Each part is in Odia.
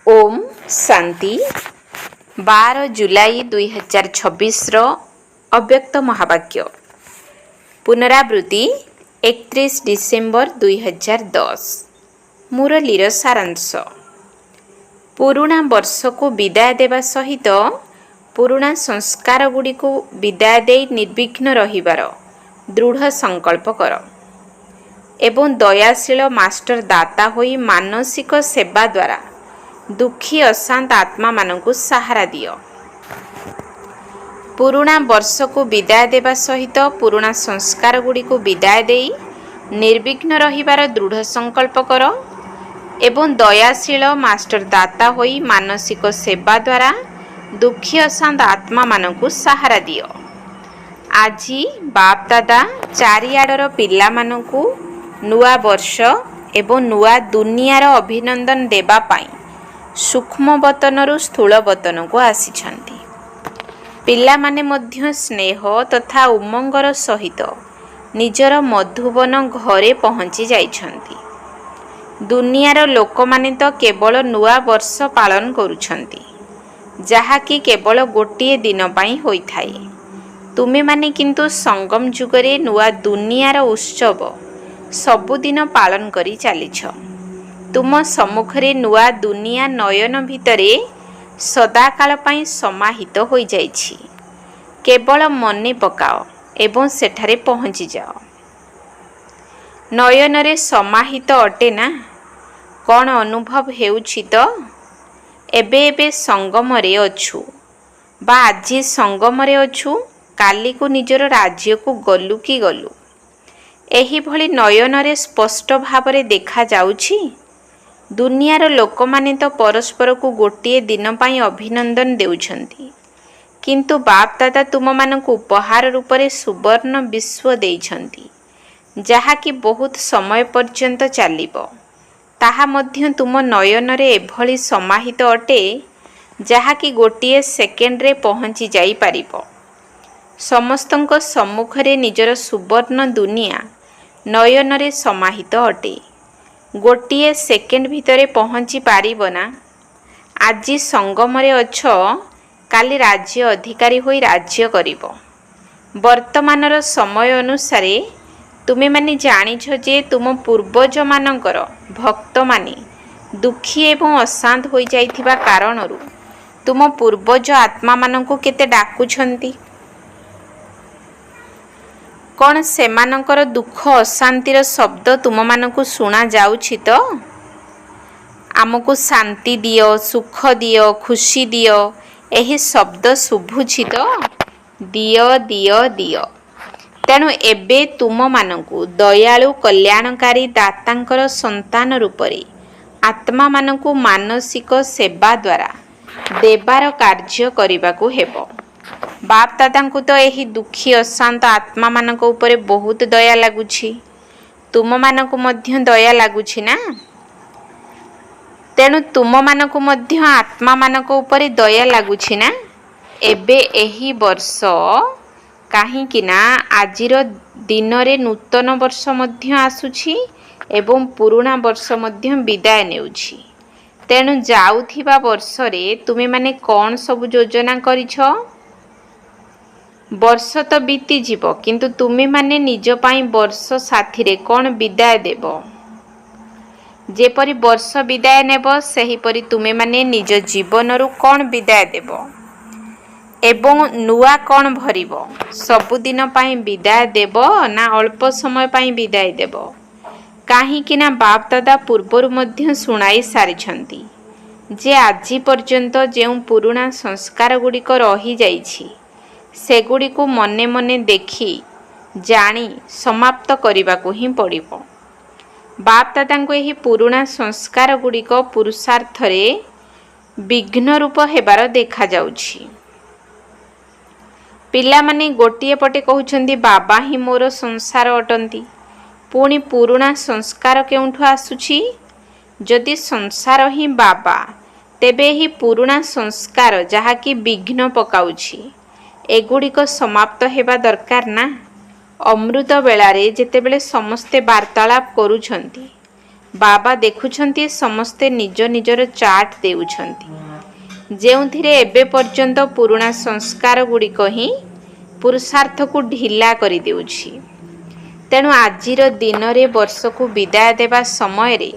ओम शांति 12 जुलाई 2026 अव्यक्त महावाक्य पुनरावृत्ति 31 डिसेम्बर 2010 मुरलीर सारांश पुरुणा वर्ष को विदाय देवा सहित पुरुणा संस्कार गुड़ी को विदाय दे निर्विघ्न रहिबार दृढ़ संकल्प कर एवं दयाशील मास्टर दाता होई मानसिक सेवा द्वारा दुखी अशांत आत्मा मानकु सहारा दियो। पुरुणा वर्ष को विदाय देवा सहित पुरुणा संस्कार गुड़ी को विदाय दे निर्विघ्न रहिबार दृढ़ संकल्प कर एवं दयाशील मास्टर दाता होई मानसिक सेवा द्वारा दुखी अशांत आत्मा मानकु सहारा दियो। आजी बाप दादा चारिआडर पिला मानकु नुआ वर्ष एवं नुआ दुनियार अभिनंदन देबा पाई सूक्ष्म बतनरु स्थूल बतन को आसिछंती। पिला माने मध्य स्नेह तथा उमंगर सहित निजर मधुबन घरे पहुंची जाइछंती। दुनियार लोक माने तो केवल नुआ वर्ष पालन करुछंती जहा कि केवल गोटिए दिन पाई होई थाए। तुमे माने किंतु संगम जुगरे नुआ दुनियार उत्सव सबुदिन पालन करी चालिछ। तुम सम्मुखरे नुआ दुनिया नयन भितरे सदाकाल पाई समाहित होई जाइछि। केवल मने पकाओ एवं सेठारे पहुंची जाओ। नयन रे समाहित अटे ना कौन अनुभव हेउछि तो एबे एबे संगम रे अछु बा आजी संगम रे अछु काली को निजर राज्य को गलु कि गलु एही भली नयन रे स्पष्ट भावरे देखा जाउछि। दुनियार लोक माने तो परस्पर को गोटिए दिन पाई अभिनंदन देउछंती किंतु बाप दादा तुम मानकु उपहार रूपरे सुवर्ण विश्व देइछंती जहा कि बहुत समय पर्यंत चलिबो। ताहा मध्य तुम नयन रे एभली समाहित अटे जहा कि गोटिए सेकेंड रे पहुंची जाई पारिबो। समस्तंक सम्मुखरे निजर सुवर्ण दुनिया नयन रे समाहित अटे। गोटिए सेकेंड भितरे पहुंची पारिबो ना। आजी संगम रे अछ काली राज्य अधिकारी होई राज्य करिबो। वर्तमानर समय अनुसार तुमे माने जानिछ जे तुम पूर्वज मानकर भक्त माने दुखी एवं अशांत होई जाइथिबा कारणरु तुम पूर्वज आत्मा मानकु केते डाकुछंती। कौन सेमानकर दुख अशांतिर शब्द तुम मानकु सुना जाउछि तो आमको शांति दियो सुख दियो खुशी दियो एही शब्द शुभुछि तो दियो दियो दियो। तेणु एबे तुम मानकु दयालु कल्याणकारी दातांकर संतान रूपरे आत्मा मानकु मानसिक सेवा द्वारा देवार कार्य करिबाकु हेबो। बाप दादा को तो यही दुखी अशांत आत्मा मानक ऊपर बहुत दया लगुछि। तुम मानक मध्य दया लगुछि ना। तेणु तुम मानक मध्य आत्मा मानक ऊपर दया लगुछि ना। एबे एही वर्ष काहे कि ना आजिर दिन रे नूतन वर्ष मध्य आसुछि एवं पुराना वर्ष मध्य विदाय नेउछि। तेणु जाउथिबा वर्ष रे तुमे माने कोन सब योजना करिछ। वर्ष तो बीती जीव किंतु तुमे माने निज पाई वर्ष साथी रे कौन विदाय देव। जेपरी वर्ष विदाय नेब सही परी तुमे माने निज जीवन रु कौन विदाय देव एवं नुआ कौन भरिब। सबुदिन पाई विदाय देव ना अल्प समय पाई विदाय देव। काहे कि ना बाप दादा पूर्वरु मध्य सुनाई सारिछंती जे आजी पर्यंत जेउ पुरुणा संस्कार गुड़िक रही जाइछि सेगुड़ी को मने मने देखी जानी समाप्त करने को ही पड़िबो। बाप दादा को यही पुरुणा संस्कार गुड़िक पुरुषार्थ रे विघ्न रूप हेबार देखा जाउछि। पिला माने गोटिए पटे कहउछंती बाबा ही मोर संसार अटंती पुणी पुरुणा संस्कार केउठु आसुछि। जदि संसार ही बाबा तेबे ही पुरुणा संस्कार जहा कि विघ्न पकाउछि एगुड़िक समाप्त हेबा दरकार ना। अमृत बेलारे जेतेबेले समस्ते वार्तालाप करूछंती ବାବା ଦେଖୁଛନ୍ତି ସମସ୍ତେ ନିଜ ନିଜର ଚାର୍ଟ ଦେଉଛନ୍ତି, ଯେଉଁଥିରେ ଏବେ ପର୍ଯ୍ୟନ୍ତ ପୁରୁଣା ସଂସ୍କାର ଗୁଡ଼ିକ ହିଁ ପୁରୁଷାର୍ଥକୁ ଢିଲା କରିଦେଉଛି। ତେଣୁ ଆଜିର ଦିନରେ ବର୍ଷକୁ ବିଦାୟ ଦେବା ସମୟରେ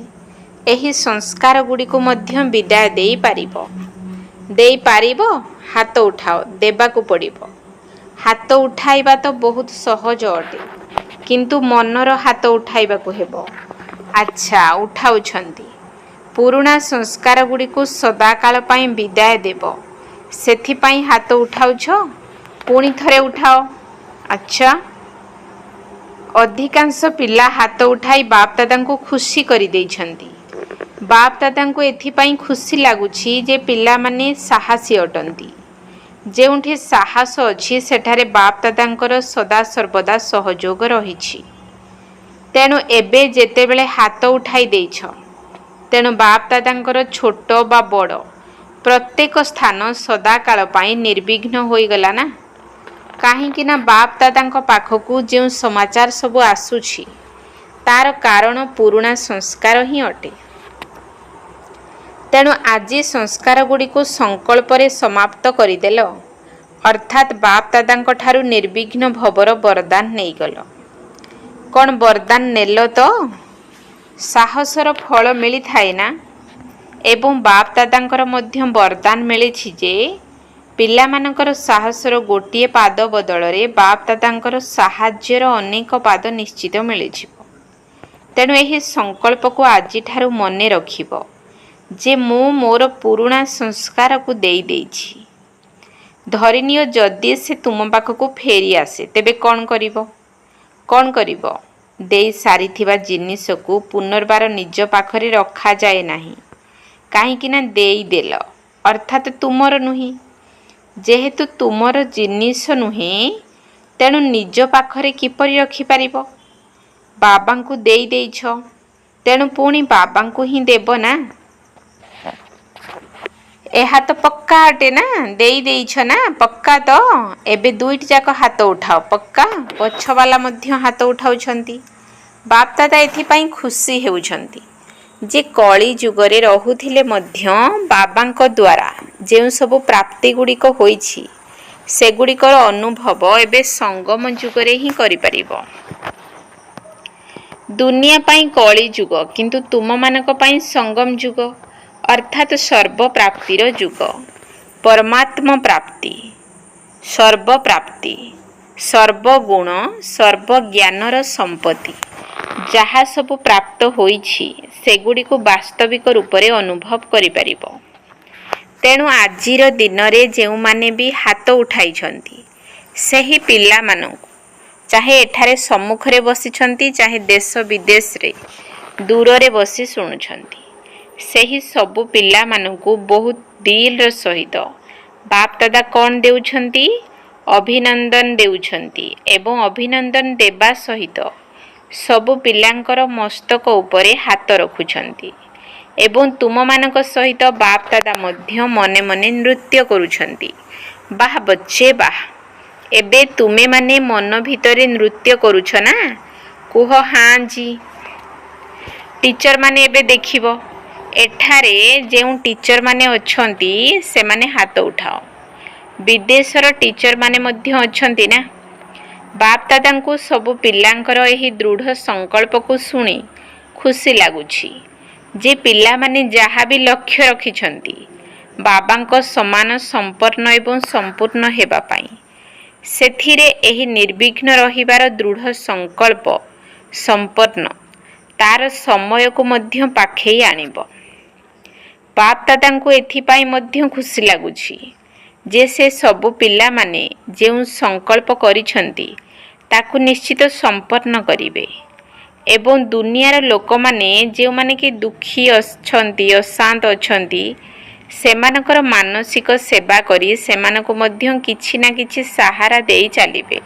ଏହି ସଂସ୍କାର ଗୁଡ଼ିକୁ ମଧ୍ୟ ବିଦାୟ ଦେଇପାରିବ। ହାତ ଉଠାଅ, ଦେବାକୁ ପଡ଼ିବ। ହାତ ଉଠାଇବା ତ ବହୁତ ସହଜ ଅଟେ, କିନ୍ତୁ ମନର ହାତ ଉଠାଇବାକୁ ହେବ। ଆଚ୍ଛା, ଉଠାଉଛନ୍ତି। ପୁରୁଣା ସଂସ୍କାର ଗୁଡ଼ିକୁ ସଦାକାଳ ପାଇଁ ବିଦାୟ ଦେବ, ସେଥିପାଇଁ ହାତ ଉଠାଉଛ। ପୁଣି ଥରେ ଉଠାଅ। ଆଚ୍ଛା, ଅଧିକାଂଶ ପିଲା ହାତ ଉଠାଇ ବାପ ଦାଦାଙ୍କୁ ଖୁସି କରିଦେଇଛନ୍ତି। ବାପ ଦାଦାଙ୍କୁ ଏଥିପାଇଁ ଖୁସି ଲାଗୁଛି ଯେ ପିଲାମାନେ ସାହସୀ ଅଟନ୍ତି। ଯେଉଁଠି ସାହସ ଅଛି ସେଠାରେ ବାପ ଦାଦାଙ୍କର ସଦାସର୍ବଦା ସହଯୋଗ ରହିଛି। ତେଣୁ ଏବେ ଯେତେବେଳେ ହାତ ଉଠାଇ ଦେଇଛ, ତେଣୁ ବାପ ଦାଦାଙ୍କର ଛୋଟ ବା ବଡ଼ ପ୍ରତ୍ୟେକ ସ୍ଥାନ ସଦାକାଳ ପାଇଁ ନିର୍ବିଘ୍ନ ହୋଇଗଲା ନା। କାହିଁକି ନା ବାପ ଦାଦାଙ୍କ ପାଖକୁ ଯେଉଁ ସମାଚାର ସବୁ ଆସୁଛି ତାର କାରଣ ପୁରୁଣା ସଂସ୍କାର ହିଁ ଅଟେ। ତେଣୁ ଆଜି ସଂସ୍କାର ଗୁଡ଼ିକୁ ସଂକଳ୍ପରେ ସମାପ୍ତ କରିଦେଲ, ଅର୍ଥାତ୍ ବାପ ଦାଦାଙ୍କ ଠାରୁ ନିର୍ବିଘ୍ନ ଭବର ବରଦାନ ନେଇଗଲ। କ'ଣ ବରଦାନ ନେଲ ତ? ସାହସର ଫଳ ମିଳିଥାଏ ନା। ଏବଂ ବାପ ଦାଦାଙ୍କର ମଧ୍ୟ ବରଦାନ ମିଳିଛି ଯେ ପିଲାମାନଙ୍କର ସାହସର ଗୋଟିଏ ପାଦ ବଦଳରେ ବାପ ଦାଦାଙ୍କର ସାହାଯ୍ୟର ଅନେକ ପାଦ ନିଶ୍ଚିତ ମିଳିଯିବ। ତେଣୁ ଏହି ସଂକଳ୍ପକୁ ଆଜିଠାରୁ ମନେ ରଖିବ ଯେ ମୁଁ ମୋର ପୁରୁଣା ସଂସ୍କାରକୁ ଦେଇଦେଇଛି। ଧରିନିଅ ଯଦି ସେ ତୁମ ପାଖକୁ ଫେରି ଆସେ, ତେବେ କ'ଣ କରିବ? ଦେଇ ସାରିଥିବା ଜିନିଷକୁ ପୁନର୍ବାର ନିଜ ପାଖରେ ରଖାଯାଏ ନାହିଁ। କାହିଁକି ନା ଦେଇଦେଲ, ଅର୍ଥାତ୍ ତୁମର ନୁହେଁ। ଯେହେତୁ ତୁମର ଜିନିଷ ନୁହେଁ, ତେଣୁ ନିଜ ପାଖରେ କିପରି ରଖିପାରିବ? ବାବାଙ୍କୁ ଦେଇଛ, ତେଣୁ ପୁଣି ବାବାଙ୍କୁ ହିଁ ଦେବ ନା। ଏହା ତ ପକ୍କା ଅଟେ ନା। ଦେଇଛ ନା, ପକ୍କା ତ। ଏବେ ଦୁଇଟି ଯାକ ହାତ ଉଠାଅ। ପକ୍କା? ପଛବାଲା ମଧ୍ୟ ହାତ ଉଠାଉଛନ୍ତି। ବାପ ଦାଦା ଏଥିପାଇଁ ଖୁସି ହେଉଛନ୍ତି ଯେ କଳି ଯୁଗରେ ରହୁଥିଲେ ମଧ୍ୟ ବାବାଙ୍କ ଦ୍ୱାରା ଯେଉଁ ସବୁ ପ୍ରାପ୍ତି ଗୁଡ଼ିକ ହୋଇଛି ସେଗୁଡ଼ିକର ଅନୁଭବ ଏବେ ସଙ୍ଗମ ଯୁଗରେ ହିଁ କରିପାରିବ। ଦୁନିଆ ପାଇଁ କଳି ଯୁଗ, କିନ୍ତୁ ତୁମମାନଙ୍କ ପାଇଁ ସଙ୍ଗମ ଯୁଗ, ଅର୍ଥାତ୍ ସର୍ବପ୍ରାପ୍ତିର ଯୁଗ। ପରମାତ୍ମ ପ୍ରାପ୍ତି, ସର୍ବପ୍ରାପ୍ତି, ସର୍ବଗୁଣ, ସର୍ବଜ୍ଞାନର ସମ୍ପତ୍ତି ଯାହା ସବୁ ପ୍ରାପ୍ତ ହୋଇଛି ସେଗୁଡ଼ିକୁ ବାସ୍ତବିକ ରୂପରେ ଅନୁଭବ କରିପାରିବ। ତେଣୁ ଆଜିର ଦିନରେ ଯେଉଁମାନେ ବି ହାତ ଉଠାଇଛନ୍ତି ସେହି ପିଲାମାନଙ୍କୁ, ଚାହେ ଏଠାରେ ସମ୍ମୁଖରେ ବସିଛନ୍ତି, ଚାହେ ଦେଶ ବିଦେଶରେ ଦୂରରେ ବସି ଶୁଣୁଛନ୍ତି, ସେହି ସବୁ ପିଲାମାନଙ୍କୁ ବହୁତ ଦିଲ୍ର ସହିତ ବାପ ଦାଦା କ'ଣ ଦେଉଛନ୍ତି? ଅଭିନନ୍ଦନ ଦେଉଛନ୍ତି। ଏବଂ ଅଭିନନ୍ଦନ ଦେବା ସହିତ ସବୁ ପିଲାଙ୍କର ମସ୍ତକ ଉପରେ ହାତ ରଖୁଛନ୍ତି। ଏବଂ ତୁମମାନଙ୍କ ସହିତ ବାପ ଦାଦା ମଧ୍ୟ ମନେ ମନେ ନୃତ୍ୟ କରୁଛନ୍ତି। ବାଃ ବଚ୍ଚେ ବାଃ। ଏବେ ତୁମେମାନେ ମନ ଭିତରେ ନୃତ୍ୟ କରୁଛ ନା? କୁହ ହାଁ ଜି। ଟିଚରମାନେ ଏବେ ଦେଖିବ, ଏଠାରେ ଯେଉଁ ଟିଚରମାନେ ଅଛନ୍ତି ସେମାନେ ହାତ ଉଠାଅ। ବିଦେଶର ଟିଚରମାନେ ମଧ୍ୟ ଅଛନ୍ତି ନା। ବାପ ଦାଦାଙ୍କୁ ସବୁ ପିଲାଙ୍କର ଏହି ଦୃଢ଼ ସଂକଳ୍ପକୁ ଶୁଣି ଖୁସି ଲାଗୁଛି ଯେ ପିଲାମାନେ ଯାହା ବି ଲକ୍ଷ୍ୟ ରଖିଛନ୍ତି ବାବାଙ୍କ ସମାନ ସମ୍ପନ୍ନ ଏବଂ ସମ୍ପୂର୍ଣ୍ଣ ହେବା ପାଇଁ, ସେଥିରେ ଏହି ନିର୍ବିଘ୍ନ ରହିବାର ଦୃଢ଼ ସଂକଳ୍ପ ସମ୍ପନ୍ନ ତାର ସମୟକୁ ମଧ୍ୟ ପାଖେଇ ଆଣିବ। ବାପ ଦାଦାଙ୍କୁ ଏଥିପାଇଁ ମଧ୍ୟ ଖୁସି ଲାଗୁଛି ଯେ ସେ ସବୁ ପିଲାମାନେ ଯେଉଁ ସଂକଳ୍ପ କରିଛନ୍ତି ତାକୁ ନିଶ୍ଚିତ ସମ୍ପନ୍ନ କରିବେ। ଏବଂ ଦୁନିଆର ଲୋକମାନେ ଯେଉଁମାନେ କି ଦୁଃଖୀ ଅଛନ୍ତି, ଅଶାନ୍ତ ଅଛନ୍ତି, ସେମାନଙ୍କର ମାନସିକ ସେବା କରି ସେମାନଙ୍କୁ ମଧ୍ୟ କିଛି ନା କିଛି ସାହାରା ଦେଇ ଚାଲିବେ।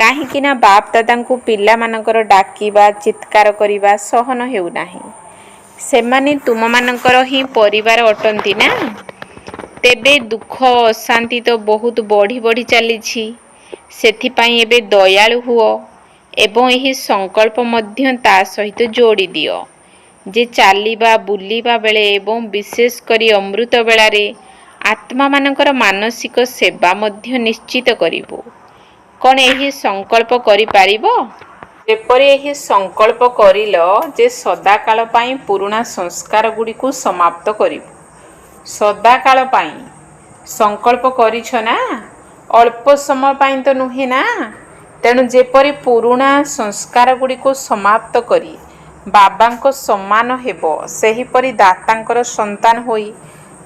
କାହିଁକି ନା ବାପ ଦାଦାଙ୍କୁ ପିଲାମାନଙ୍କର ଡାକିବା, ଚିତ୍କାର କରିବା ସହନ ହେଉନାହିଁ। ସେମାନେ ତୁମମାନଙ୍କର ହିଁ ପରିବାର ଅଟନ୍ତି ନା। ତେବେ ଦୁଃଖ ଅଶାନ୍ତି ତ ବହୁତ ବଢ଼ି ବଢ଼ି ଚାଲିଛି। ସେଥିପାଇଁ ଏବେ ଦୟାଳୁ ହୁଅ ଏବଂ ଏହି ସଂକଳ୍ପ ମଧ୍ୟ ତା ସହିତ ଯୋଡ଼ି ଦିଅ ଯେ ଚାଲିବା ବୁଲିବା ବେଳେ ଏବଂ ବିଶେଷ କରି ଅମୃତ ବେଳାରେ ଆତ୍ମାମାନଙ୍କର ମାନସିକ ସେବା ମଧ୍ୟ ନିଶ୍ଚିତ କରିବୁ। କ'ଣ ଏହି ସଂକଳ୍ପ କରିପାରିବ? ଯେପରି ଏହି ସଂକଳ୍ପ କରିଲ ଯେ ସଦାକାଳ ପାଇଁ ପୁରୁଣା ସଂସ୍କାର ଗୁଡ଼ିକୁ ସମାପ୍ତ କରିବୁ। ସଦାକାଳ ପାଇଁ ସଂକଳ୍ପ କରିଛ ନା, ଅଳ୍ପ ସମୟ ପାଇଁ ତ ନୁହେଁ ନା। ତେଣୁ ଯେପରି ପୁରୁଣା ସଂସ୍କାର ଗୁଡ଼ିକୁ ସମାପ୍ତ କରି ବାବାଙ୍କ ସମାନ ହେବ, ସେହିପରି ଦାତାଙ୍କର ସନ୍ତାନ ହୋଇ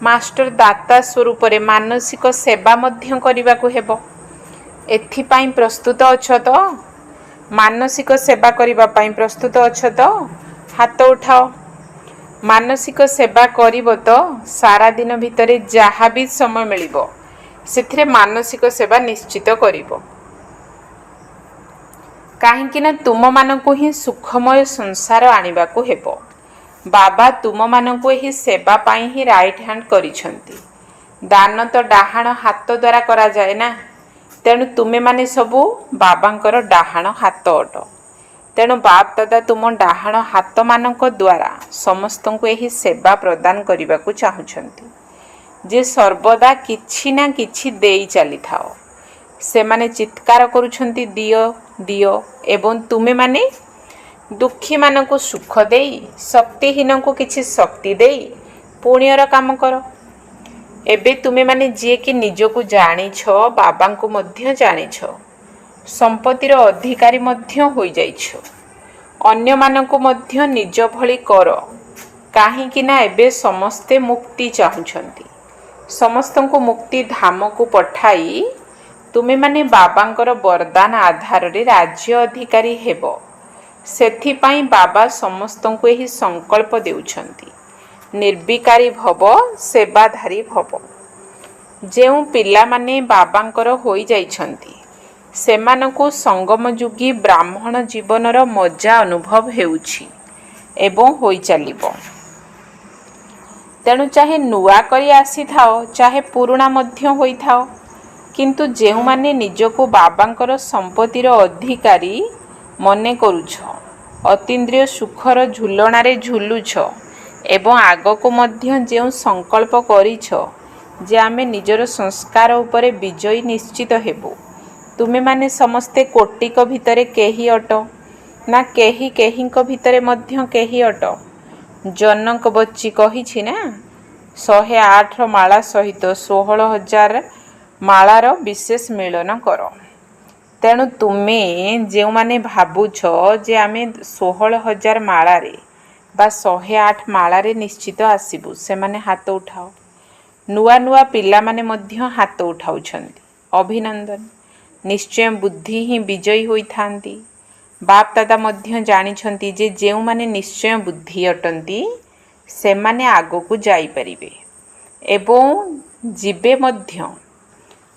ମାଷ୍ଟର ଦାତା ସ୍ୱରୂପରେ ମାନସିକ ସେବା ମଧ୍ୟ କରିବାକୁ ହେବ। ଏଥିପାଇଁ ପ୍ରସ୍ତୁତ ଅଛ ତ? ମାନସିକ ସେବା କରିବା ପାଇଁ ପ୍ରସ୍ତୁତ ଅଛ ତ? ହାତ ଉଠାଅ। ମାନସିକ ସେବା କରିବ ତ? ସାରା ଦିନ ଭିତରେ ଯାହା ବି ସମୟ ମିଳିବ ସେଥିରେ ମାନସିକ ସେବା ନିଶ୍ଚିତ କରିବ। କାହିଁକି ନା ତୁମମାନଙ୍କୁ ହିଁ ସୁଖମୟ ସଂସାର ଆଣିବାକୁ ହେବ। ବାବା ତୁମମାନଙ୍କୁ ଏହି ସେବା ପାଇଁ ହିଁ ରାଇଟ୍ ହ୍ୟାଣ୍ଡ କରିଛନ୍ତି। ଦାନ ତ ଡାହାଣ ହାତ ଦ୍ୱାରା କରାଯାଏ ନା। ତେଣୁ ତୁମେମାନେ ସବୁ ବାବାଙ୍କର ଡାହାଣ ହାତ ଅଟ। ତେଣୁ ବାପ ଦାଦା ତୁମ ଡାହାଣ ହାତମାନଙ୍କ ଦ୍ୱାରା ସମସ୍ତଙ୍କୁ ଏହି ସେବା ପ୍ରଦାନ କରିବାକୁ ଚାହୁଁଛନ୍ତି ଯେ ସର୍ବଦା କିଛି ନା କିଛି ଦେଇ ଚାଲିଥାଅ। ସେମାନେ ଚିତ୍କାର କରୁଛନ୍ତି ଦିଅ ଦିଅ, ଏବଂ ତୁମେମାନେ ଦୁଃଖୀମାନଙ୍କୁ ସୁଖ ଦେଇ, ଶକ୍ତିହୀନଙ୍କୁ କିଛି ଶକ୍ତି ଦେଇ ପୁଣ୍ୟର କାମ କର। ଏବେ ତୁମେମାନେ ଯିଏକି ନିଜକୁ ଜାଣିଛ, ବାବାଙ୍କୁ ମଧ୍ୟ ଜାଣିଛ, ସମ୍ପତ୍ତିର ଅଧିକାରୀ ମଧ୍ୟ ହୋଇଯାଇଛ। ଅନ୍ୟମାନଙ୍କୁ ମଧ୍ୟ ନିଜ ଭଳି କର। କାହିଁକି ନା ଏବେ ସମସ୍ତେ ମୁକ୍ତି ଚାହୁଁଛନ୍ତି। ସମସ୍ତଙ୍କୁ ମୁକ୍ତି ଧାମକୁ ପଠାଇ ତୁମେମାନେ ବାବାଙ୍କର ବରଦାନ ଆଧାରରେ ରାଜ୍ୟ ଅଧିକାରୀ ହେବ। ସେଥିପାଇଁ ବାବା ସମସ୍ତଙ୍କୁ ଏହି ସଂକଳ୍ପ ଦେଉଛନ୍ତି, ନିର୍ବିକାରୀ ଭବ, ସେବାଧାରୀ ଭବ। ଯେଉଁ ପିଲାମାନେ ବାବାଙ୍କର ହୋଇଯାଇଛନ୍ତି ସେମାନଙ୍କୁ ସଙ୍ଗମଯୁଗୀ ବ୍ରାହ୍ମଣ ଜୀବନର ମଜା ଅନୁଭବ ହେଉଛି ଏବଂ ହୋଇଚାଲିବ। ତେଣୁ ଚାହେ ନୂଆ କରି ଆସିଥାଅ, ଚାହେ ପୁରୁଣା ମଧ୍ୟ ହୋଇଥାଅ, କିନ୍ତୁ ଯେଉଁମାନେ ନିଜକୁ ବାବାଙ୍କର ସମ୍ପତ୍ତିର ଅଧିକାରୀ ମନେ କରୁଛ, ଅତୀନ୍ଦ୍ରିୟ ସୁଖର ଝୁଲଣାରେ ଝୁଲୁଛ ଏବଂ ଆଗକୁ ମଧ୍ୟ ଯେଉଁ ସଂକଳ୍ପ କରିଛ ଯେ ଆମେ ନିଜର ସଂସ୍କାର ଉପରେ ବିଜୟୀ ନିଶ୍ଚିତ ହେବୁ, ତୁମେମାନେ ସମସ୍ତେ କୋଟିକ ଭିତରେ କେହି ଅଟ ନା କେହି କେହିଙ୍କ ଭିତରେ ମଧ୍ୟ କେହି ଅଟ। ଜନକ ବଚ୍ଚି କହିଛି ନା, 108 ମାଳା ସହିତ 16,000 ମାଳାର ବିଶେଷ ମିଳନ କର। ତେଣୁ ତୁମେ ଯେଉଁମାନେ ଭାବୁଛ ଯେ ଆମେ 16,000 ମାଳାରେ ବା 108 ମାଳାରେ ନିଶ୍ଚିତ ଆସିବୁ, ସେମାନେ ହାତ ଉଠାଅ। ନୂଆ ନୂଆ ପିଲାମାନେ ମଧ୍ୟ ହାତ ଉଠାଉଛନ୍ତି। ଅଭିନନ୍ଦନ। ନିଶ୍ଚୟ ବୁଦ୍ଧି ହିଁ ବିଜୟୀ ହୋଇଥାନ୍ତି। ବାପ ଦାଦା ମଧ୍ୟ ଜାଣିଛନ୍ତି ଯେ ଯେଉଁମାନେ ନିଶ୍ଚୟ ବୁଦ୍ଧି ଅଟନ୍ତି ସେମାନେ ଆଗକୁ ଯାଇପାରିବେ ଏବଂ ଯିବେ ମଧ୍ୟ।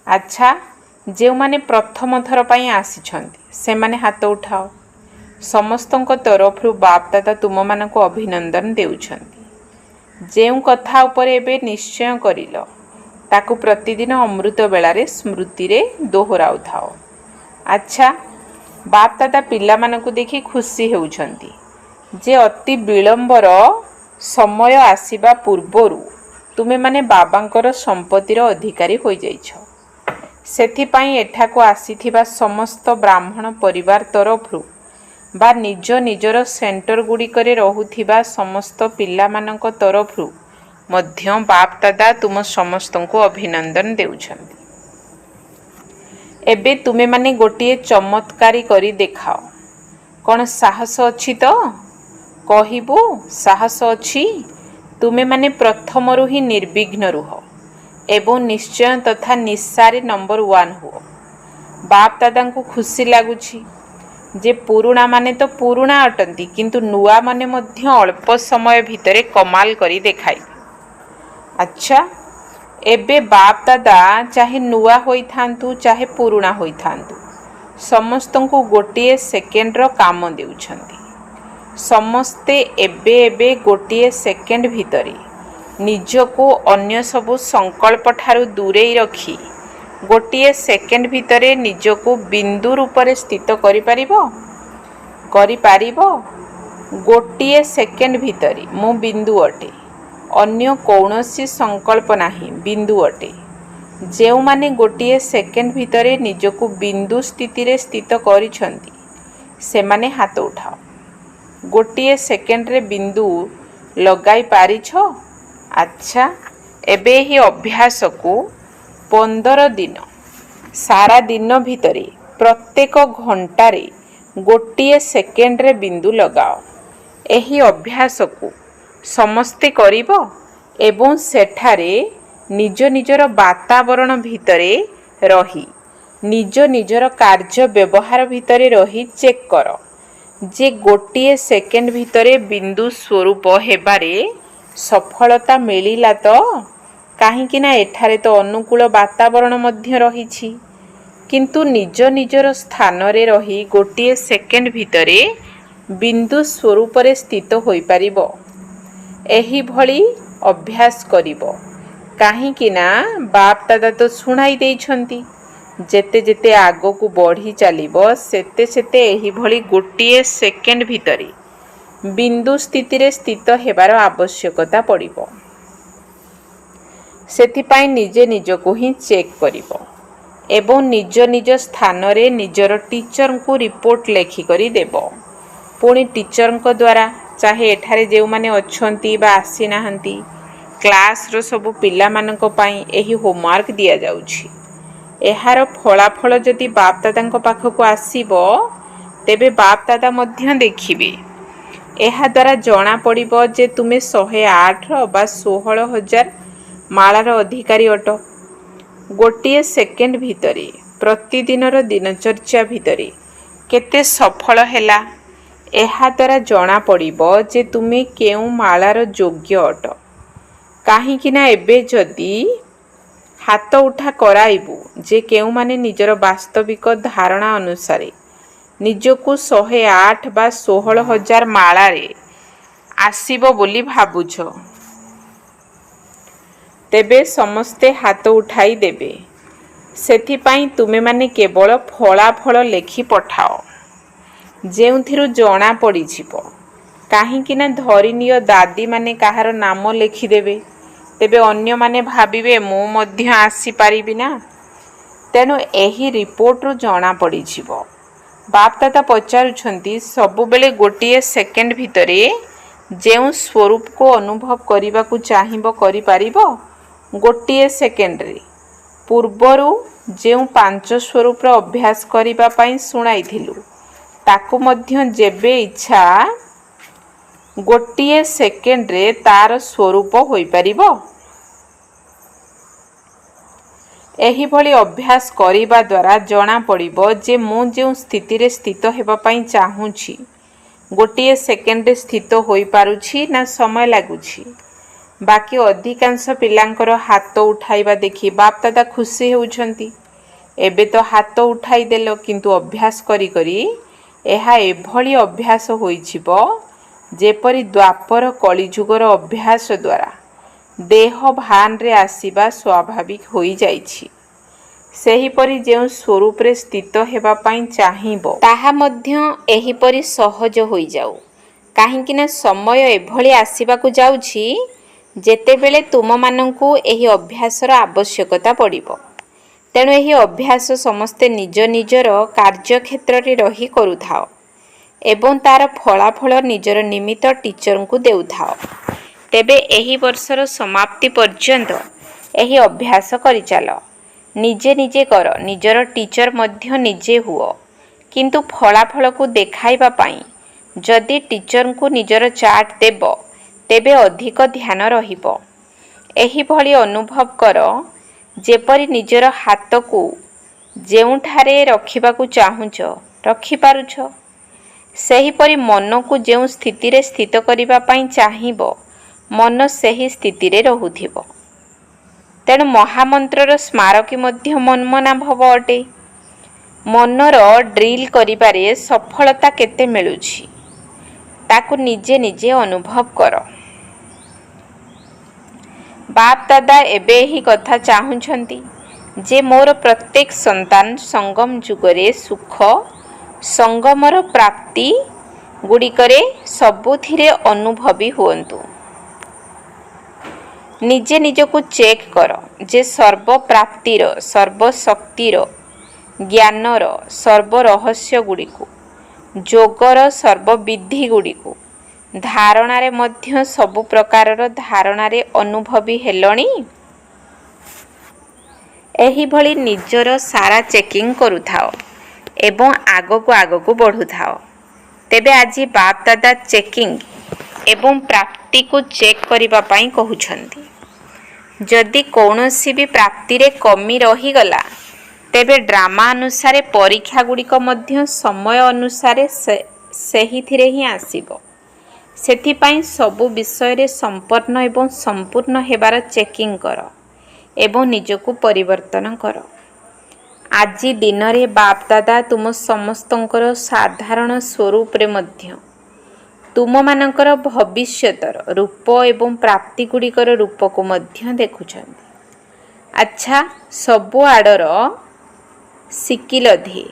ଆଚ୍ଛା, ଯେଉଁମାନେ ପ୍ରଥମ ଥର ପାଇଁ ଆସିଛନ୍ତି ସେମାନେ ହାତ ଉଠାଅ। ସମସ୍ତଙ୍କ ତରଫରୁ ବାପ ଦାଦା ତୁମମାନଙ୍କୁ ଅଭିନନ୍ଦନ ଦେଉଛନ୍ତି। ଯେଉଁ କଥା ଉପରେ ଏବେ ନିଶ୍ଚୟ କରିଲ ତାକୁ ପ୍ରତିଦିନ ଅମୃତ ବେଳାରେ ସ୍ମୃତିରେ ଦୋହରାଉଥାଅ। ଆଚ୍ଛା, ବାପ ଦାଦା ପିଲାମାନଙ୍କୁ ଦେଖି ଖୁସି ହେଉଛନ୍ତି ଯେ ଅତି ବିଳମ୍ବର ସମୟ ଆସିବା ପୂର୍ବରୁ ତୁମେମାନେ ବାବାଙ୍କର ସମ୍ପତ୍ତିର ଅଧିକାରୀ ହୋଇଯାଇଛ। ସେଥିପାଇଁ ଏଠାକୁ ଆସିଥିବା ସମସ୍ତ ବ୍ରାହ୍ମଣ ପରିବାର ତରଫରୁ ବା ନିଜ ନିଜର ସେଣ୍ଟର ଗୁଡ଼ିକରେ ରହୁଥିବା ସମସ୍ତ ପିଲାମାନଙ୍କ ତରଫରୁ ମଧ୍ୟ ବାପ ଦାଦା ତୁମ ସମସ୍ତଙ୍କୁ ଅଭିନନ୍ଦନ ଦେଉଛନ୍ତି। ଏବେ ତୁମେମାନେ ଗୋଟିଏ ଚମତ୍କାରୀ କରି ଦେଖାଅ। କ'ଣ ସାହସ ଅଛି ତ? କହିବୁ ସାହସ ଅଛି? ତୁମେମାନେ ପ୍ରଥମରୁ ହିଁ ନିର୍ବିଘ୍ନ ରୁହ ଏବଂ ନିଶ୍ଚୟ ତଥା ନିଶାରେ ନମ୍ବର 1 ହୁଅ। ବାପ ଦାଦାଙ୍କୁ ଖୁସି ଲାଗୁଛି ଯେ ପୁରୁଣା ମାନେ ତ ପୁରୁଣା ଅଟନ୍ତି, କିନ୍ତୁ ନୂଆ ମାନେ ମଧ୍ୟ ଅଳ୍ପ ସମୟ ଭିତରେ କମାଲ କରି ଦେଖାଇବେ। ଆଚ୍ଛା, ଏବେ ବାପ ଦାଦା ଚାହେ ନୂଆ ହୋଇଥାନ୍ତୁ ଚାହେ ପୁରୁଣା ହୋଇଥାନ୍ତୁ, ସମସ୍ତଙ୍କୁ ଗୋଟିଏ ସେକେଣ୍ଡର କାମ ଦେଉଛନ୍ତି। ସମସ୍ତେ ଏବେ ଏବେ ଗୋଟିଏ ସେକେଣ୍ଡ ଭିତରେ ନିଜକୁ ଅନ୍ୟ ସବୁ ସଂକଳ୍ପ ଠାରୁ ଦୂରେଇ ରଖି ଗୋଟିଏ ସେକେଣ୍ଡ ଭିତରେ ନିଜକୁ ବିନ୍ଦୁ ରୂପରେ ସ୍ଥିତ କରିପାରିବ? ଗୋଟିଏ ସେକେଣ୍ଡ ଭିତରେ ମୁଁ ବିନ୍ଦୁ ଅଟେ। ଅନ୍ୟ କୌଣସି ସଂକଳ୍ପ ନାହିଁ, ବିନ୍ଦୁ ଅଟେ। ଯେଉଁମାନେ ଗୋଟିଏ ସେକେଣ୍ଡ ଭିତରେ ନିଜକୁ ବିନ୍ଦୁ ସ୍ଥିତିରେ ସ୍ଥିତ କରିଛନ୍ତି ସେମାନେ ହାତ ଉଠାଅ। ଗୋଟିଏ ସେକେଣ୍ଡରେ ବିନ୍ଦୁ ଲଗାଇ ପାରିଛ? ଆଚ୍ଛା, ଏବେ ଏହି ଅଭ୍ୟାସକୁ 15 ଦିନ, ସାରା ଦିନ ଭିତରେ ପ୍ରତ୍ୟେକ ଘଣ୍ଟାରେ ଗୋଟିଏ ସେକେଣ୍ଡରେ ବିନ୍ଦୁ ଲଗାଅ। ଏହି ଅଭ୍ୟାସକୁ ସମସ୍ତେ କରିବ ଏବଂ ସେଠାରେ ନିଜ ନିଜର ବାତାବରଣ ଭିତରେ ରହି, ନିଜ ନିଜର କାର୍ଯ୍ୟ ବ୍ୟବହାର ଭିତରେ ରହି ଚେକ୍ କର ଯେ ଗୋଟିଏ ସେକେଣ୍ଡ ଭିତରେ ବିନ୍ଦୁ ସ୍ୱରୂପ ହେବାରେ ସଫଳତା ମିଳିଲା ତ? କାହିଁକି ନା ଏଠାରେ ତ ଅନୁକୂଳ ବାତାବରଣ ମଧ୍ୟ ରହିଛି। କିନ୍ତୁ ନିଜ ନିଜର ସ୍ଥାନରେ ରହି ଗୋଟିଏ ସେକେଣ୍ଡ ଭିତରେ ବିନ୍ଦୁ ସ୍ୱରୂପରେ ସ୍ଥିତ ହୋଇପାରିବ। ଏହିଭଳି ଅଭ୍ୟାସ କରିବ। କାହିଁକି ନା ବାପ୍ ଦାଦା ତ ଶୁଣାଇ ଦେଇଛନ୍ତି, ଯେତେ ଯେତେ ଆଗକୁ ବଢ଼ି ଚାଲିବ ସେତେ ସେତେ ଏହିଭଳି ଗୋଟିଏ ସେକେଣ୍ଡ ଭିତରେ ବିନ୍ଦୁ ସ୍ଥିତିରେ ସ୍ଥିତ ହେବାର ଆବଶ୍ୟକତା ପଡ଼ିବ। ସେଥିପାଇଁ ନିଜେ ନିଜକୁ ହିଁ ଚେକ୍ କରିବ ଏବଂ ନିଜ ନିଜ ସ୍ଥାନରେ ନିଜର ଟିଚରଙ୍କୁ ରିପୋର୍ଟ ଲେଖିକରି ଦେବ। ପୁଣି ଟିଚରଙ୍କ ଦ୍ୱାରା, ଚାହେ ଏଠାରେ ଯେଉଁମାନେ ଅଛନ୍ତି ବା ଆସିନାହାନ୍ତି, କ୍ଲାସର ସବୁ ପିଲାମାନଙ୍କ ପାଇଁ ଏହି ହୋମୱାର୍କ ଦିଆଯାଉଛି। ଏହାର ଫଳାଫଳ ଯଦି ବାପ୍ ଦାଦାଙ୍କ ପାଖକୁ ଆସିବ ତେବେ ବାପ୍ ଦାଦା ମଧ୍ୟ ଦେଖିବେ। ଏହାଦ୍ୱାରା ଜଣାପଡ଼ିବ ଯେ ତୁମେ 108 ବା 16,000 ମାଳାର ଅଧିକାରୀ ଅଟ। ଗୋଟିଏ ସେକେଣ୍ଡ ଭିତରେ ପ୍ରତିଦିନର ଦିନଚର୍ଯ୍ୟା ଭିତରେ କେତେ ସଫଳ ହେଲା, ଏହାଦ୍ୱାରା ଜଣାପଡ଼ିବ ଯେ ତୁମେ କେଉଁ ମାଳାର ଯୋଗ୍ୟ ଅଟ। କାହିଁକି ନା ଏବେ ଯଦି ହାତ ଉଠା କରାଇବୁ ଯେ କେଉଁମାନେ ନିଜର ବାସ୍ତବିକ ଧାରଣା ଅନୁସାରେ ନିଜକୁ 108 ବା 16,000 ମାଳାରେ ଆସିବ ବୋଲି ଭାବୁଛ, ତେବେ ସମସ୍ତେ ହାତ ଉଠାଇ ଦେବେ। ସେଥିପାଇଁ ତୁମେମାନେ କେବଳ ଫଳାଫଳ ଲେଖି ପଠାଅ, ଯେଉଁଥିରୁ ଜଣା ପଡ଼ିଯିବ। କାହିଁକି ନା ଧରିନିଅ ଦାଦୀମାନେ କାହାର ନାମ ଲେଖିଦେବେ, ତେବେ ଅନ୍ୟମାନେ ଭାବିବେ ମୁଁ ମଧ୍ୟ ଆସିପାରିବି ନା। ତେଣୁ ଏହି ରିପୋର୍ଟରୁ ଜଣାପଡ଼ିଯିବ। ବାପ୍ ଦାଦା ପଚାରୁଛନ୍ତି, ସବୁବେଳେ ଗୋଟିଏ ସେକେଣ୍ଡ ଭିତରେ ଯେଉଁ ସ୍ୱରୂପକୁ ଅନୁଭବ କରିବାକୁ ଚାହିଁବ କରିପାରିବ? ଗୋଟିଏ ସେକେଣ୍ଡରେ ପୂର୍ବରୁ ଯେଉଁ 5 ସ୍ୱରୂପର ଅଭ୍ୟାସ କରିବା ପାଇଁ ଶୁଣାଇଥିଲୁ, ତାକୁ ମଧ୍ୟ ଯେବେ ଇଚ୍ଛା ଗୋଟିଏ ସେକେଣ୍ଡରେ ତାର ସ୍ୱରୂପ ହୋଇପାରିବ। ଏହିଭଳି ଅଭ୍ୟାସ କରିବା ଦ୍ୱାରା ଜଣାପଡ଼ିବ ଯେ ମୁଁ ଯେଉଁ ସ୍ଥିତିରେ ସ୍ଥିତ ହେବା ପାଇଁ ଚାହୁଁଛି, ଗୋଟିଏ ସେକେଣ୍ଡରେ ସ୍ଥିତ ହୋଇପାରୁଛି ନା ସମୟ ଲାଗୁଛି। ବାକି ଅଧିକାଂଶ ପିଲାଙ୍କର ହାତ ଉଠାଇବା ଦେଖି ବାପ୍ ଦାଦା ଖୁସି ହେଉଛନ୍ତି। ଏବେ ତ ହାତ ଉଠାଇଦେଲ, କିନ୍ତୁ ଅଭ୍ୟାସ କରି କରି ଏହା ଏଭଳି ଅଭ୍ୟାସ ହୋଇଯିବ ଯେପରି ଦ୍ୱାପର କଳିଯୁଗର ଅଭ୍ୟାସ ଦ୍ୱାରା ଦେହ ଭାନରେ ଆସିବା ସ୍ୱାଭାବିକ ହୋଇଯାଇଛି। ସେହିପରି ଯେଉଁ ସ୍ୱରୂପରେ ସ୍ଥିତ ହେବା ପାଇଁ ଚାହିଁବ ତାହା ମଧ୍ୟ ଏହିପରି ସହଜ ହୋଇଯାଉ। କାହିଁକି ନା ସମୟ ଏଭଳି ଆସିବାକୁ ଯାଉଛି ଯେତେବେଳେ ତୁମମାନଙ୍କୁ ଏହି ଅଭ୍ୟାସର ଆବଶ୍ୟକତା ପଡ଼ିବ। ତେଣୁ ଏହି ଅଭ୍ୟାସ ସମସ୍ତେ ନିଜ ନିଜର କାର୍ଯ୍ୟକ୍ଷେତ୍ରରେ ରହି କରୁଥାଅ ଏବଂ ତାର ଫଳାଫଳ ନିଜର ନିମିତ୍ତ ଟିଚରଙ୍କୁ ଦେଉଥାଅ। ତେବେ ଏହି ବର୍ଷର ସମାପ୍ତି ପର୍ଯ୍ୟନ୍ତ ଏହି ଅଭ୍ୟାସ କରିଚାଲ। ନିଜେ ନିଜେ କର, ନିଜର ଟିଚର ମଧ୍ୟ ନିଜେ ହୁଅ। କିନ୍ତୁ ଫଳାଫଳକୁ ଦେଖାଇବା ପାଇଁ ଯଦି ଟିଚରଙ୍କୁ ନିଜର ଚାର୍ଟ ଦେବ, ତେବେ ଅଧିକ ଧ୍ୟାନ ରହିବ। ଏହିଭଳି ଅନୁଭବ କର ଯେପରି ନିଜର ହାତକୁ ଯେଉଁଠାରେ ରଖିବାକୁ ଚାହୁଁଛ ରଖିପାରୁଛ। ସେହିପରି ମନକୁ ଯେଉଁ ସ୍ଥିତିରେ ସ୍ଥିତ କରିବା ପାଇଁ ଚାହିଁବ, ମନ ସେହି ସ୍ଥିତିରେ ରହୁଥିବ। ତେଣୁ ମହାମନ୍ତ୍ରର ସ୍ମାରକୀ ମଧ୍ୟ ମନ୍ମନାଭବ ଅଟେ। ମନର ଡ୍ରିଲ୍ କରିବାରେ ସଫଳତା କେତେ ମିଳୁଛି, ତାକୁ ନିଜେ ନିଜେ ଅନୁଭବ କର। ବାପ୍ ଦାଦା ଏବେ ଏହି କଥା ଚାହୁଁଛନ୍ତି ଯେ ମୋର ପ୍ରତ୍ୟେକ ସନ୍ତାନ ସଙ୍ଗମ ଯୁଗରେ ସୁଖ ସଙ୍ଗମର ପ୍ରାପ୍ତି ଗୁଡ଼ିକରେ ସବୁଥିରେ ଅନୁଭବୀ ହୁଅନ୍ତୁ। ନିଜେ ନିଜକୁ ଚେକ୍ କର ଯେ ସର୍ବପ୍ରାପ୍ତିର, ସର୍ବଶକ୍ତିର, ଜ୍ଞାନର ସର୍ବରହସ୍ୟ ଗୁଡ଼ିକୁ, ଯୋଗର ସର୍ବବିଧି ଗୁଡ଼ିକୁ, ଧାରଣାରେ ମଧ୍ୟ ସବୁ ପ୍ରକାରର ଧାରଣାରେ ଅନୁଭବୀ ହେଲଣି। ଏହିଭଳି ନିଜର ସାରା ଚେକିଂ କରୁଥାଅ ଏବଂ ଆଗକୁ ବଢ଼ୁଥାଅ। ତେବେ ଆଜି ବାପ୍ ଦାଦା ଚେକିଂ ଏବଂ ପ୍ରାପ୍ତିକୁ ଚେକ୍ କରିବା ପାଇଁ କହୁଛନ୍ତି। ଯଦି କୌଣସି ବି ପ୍ରାପ୍ତିରେ କମି ରହିଗଲା, ତେବେ ଡ୍ରାମା ଅନୁସାରେ ପରୀକ୍ଷା ଗୁଡ଼ିକ ମଧ୍ୟ ସମୟ ଅନୁସାରେ ସେହିଥିରେ ହିଁ ଆସିବ। ସେଥିପାଇଁ ସବୁ ବିଷୟରେ ସମ୍ପନ୍ନ ଏବଂ ସମ୍ପୂର୍ଣ୍ଣ ହେବାର ଚେକିଂ କର ଏବଂ ନିଜକୁ ପରିବର୍ତ୍ତନ କର। ଆଜି ଦିନରେ ବାପ୍ ଦାଦା ତୁମ ସମସ୍ତଙ୍କର ସାଧାରଣ ସ୍ୱରୂପରେ ମଧ୍ୟ ତୁମମାନଙ୍କର ଭବିଷ୍ୟତର ରୂପ ଏବଂ ପ୍ରାପ୍ତି ଗୁଡ଼ିକର ରୂପକୁ ମଧ୍ୟ ଦେଖୁଛନ୍ତି। ଆଚ୍ଛା, ସବୁଆଡ଼ର ଶିକିଲଧି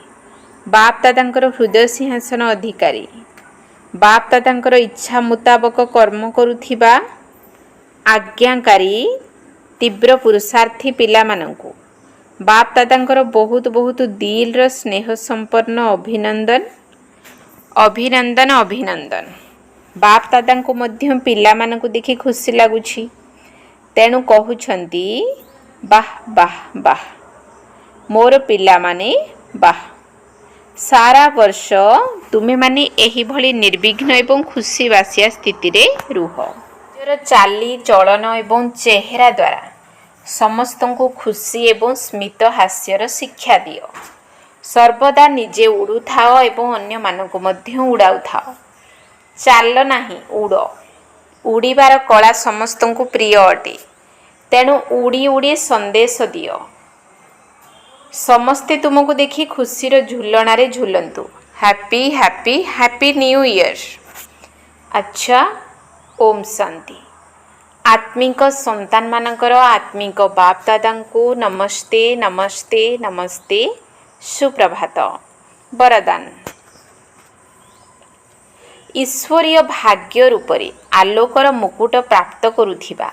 ବାପ୍ ଦାଦାଙ୍କର ହୃଦୟ ସିଂହାସନ ଅଧିକାରୀ, ବାପ୍ ଦାଦାଙ୍କର ଇଚ୍ଛା ମୁତାବକ କର୍ମ କରୁଥିବା ଆଜ୍ଞାକାରୀ ତୀବ୍ର ପୁରୁଷାର୍ଥୀ ପିଲାମାନଙ୍କୁ ବାପ୍ ଦାଦାଙ୍କର ବହୁତ ବହୁତ ଦିଲ୍ର ସ୍ନେହ ସମ୍ପନ୍ନ ଅଭିନନ୍ଦନ। ବାପ୍ ଦାଦାଙ୍କୁ ମଧ୍ୟ ପିଲାମାନଙ୍କୁ ଦେଖି ଖୁସି ଲାଗୁଛି। ତେଣୁ କହୁଛନ୍ତି, ବାଃ ବାଃ ବାଃ, ମୋର ପିଲାମାନେ ବାଃ। ସାରା ବର୍ଷ ତୁମେମାନେ ଏହିଭଳି ନିର୍ବିଘ୍ନ ଏବଂ ଖୁସିବାସିଆ ସ୍ଥିତିରେ ରୁହ। ନିଜର ଚାଲି ଚଳନ ଏବଂ ଚେହେରା ଦ୍ୱାରା ସମସ୍ତଙ୍କୁ ଖୁସି ଏବଂ ସ୍ମିତ ହାସ୍ୟର ଶିକ୍ଷା ଦିଅ। ସର୍ବଦା ନିଜେ ଉଡ଼ୁଥାଅ ଏବଂ ଅନ୍ୟମାନଙ୍କୁ ମଧ୍ୟ ଉଡ଼ାଉଥାଅ। ଚାଲ ନାହିଁ, ଉଡ଼। ଉଡ଼ିବାର କଳା ସମସ୍ତଙ୍କୁ ପ୍ରିୟ ଅଟେ। ତେଣୁ ଉଡ଼ି ଉଡ଼ି ସନ୍ଦେଶ ଦିଅ। ସମସ୍ତେ ତୁମକୁ ଦେଖି ଖୁସିର ଝୁଲଣାରେ ଝୁଲନ୍ତୁ। Happy happy happy new year. ଆଚ୍ଛା, ଓମ୍ ଶାନ୍ତି। ଆତ୍ମିକ ସନ୍ତାନମାନଙ୍କର ଆତ୍ମିକ ବାପ୍ ଦାଦାଙ୍କୁ ନମସ୍ତେ ନମସ୍ତେ ନମସ୍ତେ। ସୁପ୍ରଭାତ। ବରଦାନ। ଈଶ୍ୱରୀୟ ଭାଗ୍ୟ ରୂପରେ ଆଲୋକର ମୁକୁଟ ପ୍ରାପ୍ତ କରୁଥିବା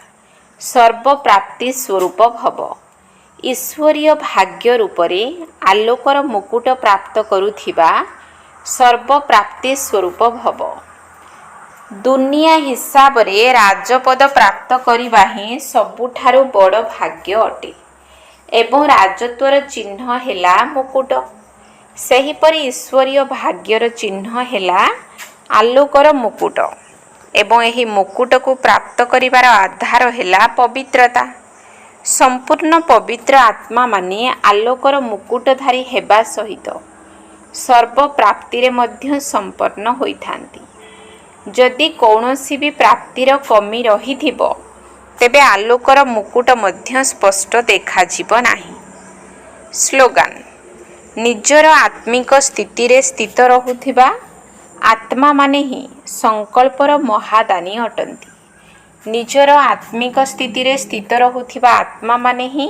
ସର୍ବପ୍ରାପ୍ତି ସ୍ୱରୂପ ଭବ। ଈଶ୍ୱରୀୟ ଭାଗ୍ୟ ରୂପରେ ଆଲୋକର ମୁକୁଟ ପ୍ରାପ୍ତ କରୁଥିବା ସର୍ବପ୍ରାପ୍ତି ସ୍ୱରୂପ ଭବ। ଦୁନିଆ ହିସାବରେ ରାଜପଦ ପ୍ରାପ୍ତ କରିବା ହିଁ ସବୁଠାରୁ ବଡ଼ ଭାଗ୍ୟ ଅଟେ ଏବଂ ରାଜତ୍ୱର ଚିହ୍ନ ହେଲା ମୁକୁଟ। ସେହିପରି ଈଶ୍ୱରୀୟ ଭାଗ୍ୟର ଚିହ୍ନ ହେଲା ଆଲୋକର ମୁକୁଟ ଏବଂ ଏହି ମୁକୁଟକୁ ପ୍ରାପ୍ତ କରିବାର ଆଧାର ହେଲା ପବିତ୍ରତା। ସମ୍ପୂର୍ଣ୍ଣ ପବିତ୍ର ଆତ୍ମାମାନେ ଆଲୋକର ମୁକୁଟଧାରୀ ହେବା ସହିତ ସର୍ବପ୍ରାପ୍ତିରେ ମଧ୍ୟ ସମ୍ପନ୍ନ ହୋଇଥାନ୍ତି। ଯଦି କୌଣସି ବି ପ୍ରାପ୍ତିର କମି ରହିଥିବ, ତେବେ ଆଲୋକର ମୁକୁଟ ମଧ୍ୟ ସ୍ପଷ୍ଟ ଦେଖାଯିବ ନାହିଁ। ସ୍ଲୋଗାନ: ନିଜର ଆତ୍ମିକ ସ୍ଥିତିରେ ସ୍ଥିତ ରହୁଥିବା ଆତ୍ମାମାନେ ହିଁ ସଂକଳ୍ପର ମହାଦାନୀ ଅଟନ୍ତି। ନିଜର ଆତ୍ମିକ ସ୍ଥିତିରେ ସ୍ଥିତ ରହୁଥିବା ଆତ୍ମାମାନେ ହିଁ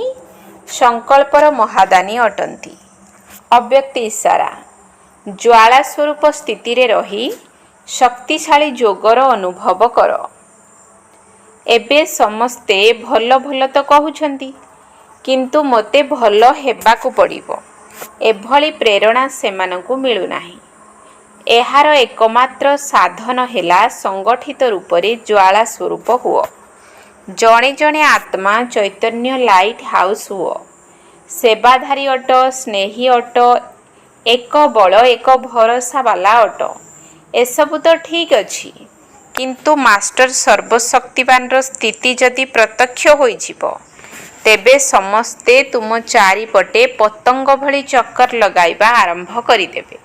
ସଂକଳ୍ପର ମହାଦାନୀ ଅଟନ୍ତି। ଅବ୍ୟକ୍ତ ଇଶାରା: ଜ୍ୱାଳା ସ୍ୱରୂପ ସ୍ଥିତିରେ ରହି ଶକ୍ତିଶାଳୀ ଯୋଗର ଅନୁଭବ କର। ଏବେ ସମସ୍ତେ ଭଲ ଭଲ ତ କହୁଛନ୍ତି, କିନ୍ତୁ ମୋତେ ଭଲ ହେବାକୁ ପଡ଼ିବ, ଏଭଳି ପ୍ରେରଣା ସେମାନଙ୍କୁ ମିଳୁନାହିଁ। ଏହାର ଏକମାତ୍ର ସାଧନ ହେଲା ସଂଗଠିତ ରୂପରେ ଜ୍ୱାଳା ସ୍ୱରୂପ ହୁଅ। ଜଣେ ଜଣେ ଆତ୍ମା ଚୈତନ୍ୟ ଲାଇଟ୍ ହାଉସ୍ ହୁଅ। ସେବାଧାରୀ ଅଟ, ସ୍ନେହୀ ଅଟ, ଏକ ବଳ ଏକ ଭରସା ବାଲା ଅଟ। ଏସବୁ ତ ଠିକ୍ ଅଛି, କିନ୍ତୁ ମାଷ୍ଟର ସର୍ବଶକ୍ତିମାନର ସ୍ଥିତି ଯଦି ପ୍ରତ୍ୟକ୍ଷ ହୋଇଯିବ, ତେବେ ସମସ୍ତେ ତୁମ ଚାରିପଟେ ପତଙ୍ଗ ଭଳି ଚକ୍କର ଲଗାଇବା ଆରମ୍ଭ କରିଦେବେ।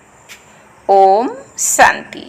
ଓମ୍ ଶାନ୍ତି।